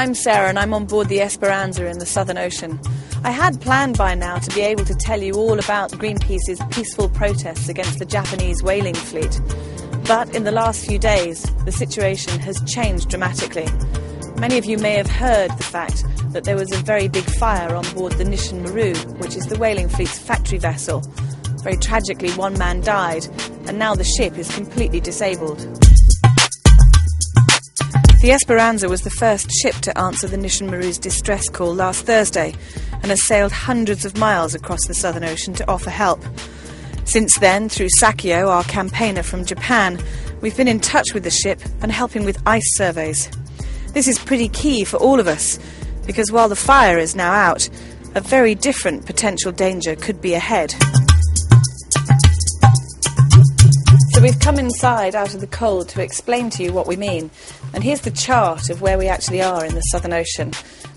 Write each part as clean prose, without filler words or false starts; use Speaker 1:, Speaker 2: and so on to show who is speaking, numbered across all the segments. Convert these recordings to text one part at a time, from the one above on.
Speaker 1: I'm Sarah and I'm on board the Esperanza in the Southern Ocean. I had planned by now to be able to tell you all about Greenpeace's peaceful protests against the Japanese whaling fleet. But in the last few days, the situation has changed dramatically. Many of you may have heard the fact that there was a very big fire on board the Nishin Maru, which is the whaling fleet's factory vessel. Very tragically, one man died, and now the ship is completely disabled. The Esperanza was the first ship to answer the Nishin Maru's distress call last Thursday and has sailed hundreds of miles across the Southern Ocean to offer help. Since then, through Sakio, our campaigner from Japan, we've been in touch with the ship and helping with ice surveys. This is pretty key for all of us, because while the fire is now out, a very different potential danger could be ahead. So we've come inside out of the cold to explain to you what we mean. And here's the chart of where we actually are in the Southern Ocean.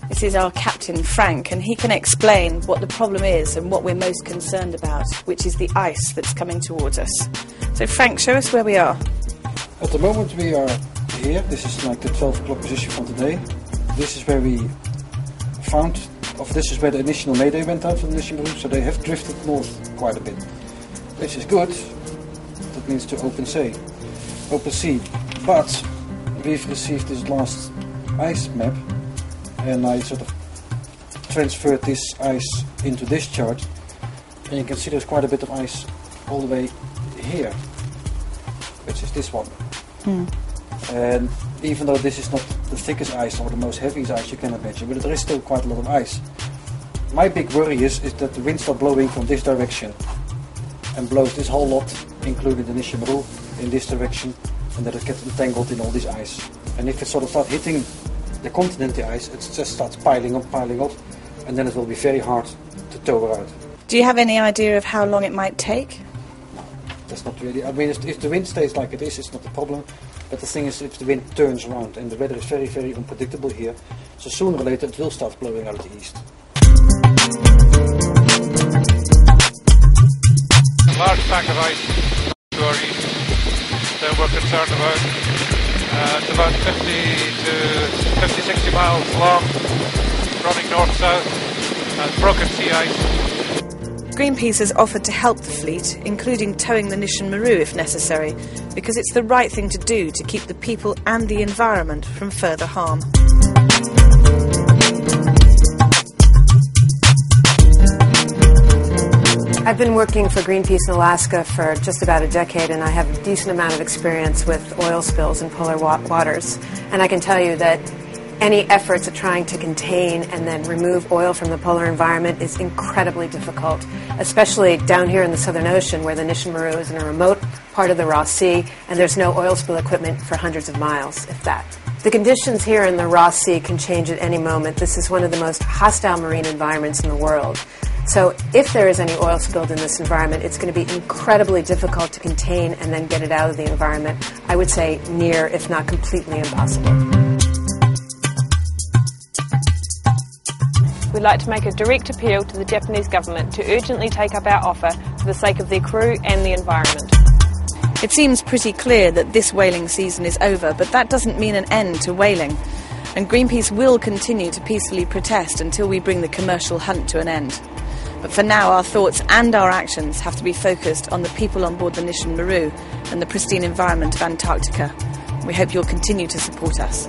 Speaker 1: This is our captain, Frank, and he can explain what the problem is and what we're most concerned about, which is the ice that's coming towards us. So Frank, show us where we are.
Speaker 2: At the moment we are here. This is like the 12 o'clock position from today. This is where we this is where the initial mayday went out from the Nishin Maru, so they have drifted north quite a bit, which is good. That means to open sea. But we've received this last ice map, and I sort of transferred this ice into this chart, and you can see there's quite a bit of ice all the way here, which is this one. And even though this is not the thickest ice or the most heaviest ice you can imagine, but there is still quite a lot of ice. My big worry is that the wind starts blowing from this direction and blows this whole lot, including the Nishin Maru, in this direction, and that it gets entangled in all this ice. And if it sort of starts hitting the continent, the ice, it just starts piling up, and then it will be very hard to tow her out.
Speaker 1: Do you have any idea of how long it might take?
Speaker 2: No, that's not really. I mean, if the wind stays like it is, it's not a problem. But the thing is, if the wind turns around, and the weather is very, very unpredictable here, so sooner or later it will start blowing out of the east.
Speaker 3: A large pack of ice to our east that we're concerned about. It's about 50, 60 miles long, running north-south, and broken sea ice.
Speaker 1: Greenpeace has offered to help the fleet, including towing the Nishin Maru if necessary, because it's the right thing to do to keep the people and the environment from further harm.
Speaker 4: I've been working for Greenpeace in Alaska for just about a decade, and I have a decent amount of experience with oil spills in polar waters. And I can tell you that any efforts at trying to contain and then remove oil from the polar environment is incredibly difficult, especially down here in the Southern Ocean, where the Nishin Maru is in a remote part of the Ross Sea, and there's no oil spill equipment for hundreds of miles, if that. The conditions here in the Ross Sea can change at any moment. This is one of the most hostile marine environments in the world. So if there is any oil spilled in this environment, it's going to be incredibly difficult to contain and then get it out of the environment. I would say near, if not completely impossible.
Speaker 5: We'd like to make a direct appeal to the Japanese government to urgently take up our offer for the sake of their crew and the environment.
Speaker 1: It seems pretty clear that this whaling season is over, but that doesn't mean an end to whaling. And Greenpeace will continue to peacefully protest until we bring the commercial hunt to an end. But for now, our thoughts and our actions have to be focused on the people on board the Nishin Maru and the pristine environment of Antarctica. We hope you'll continue to support us.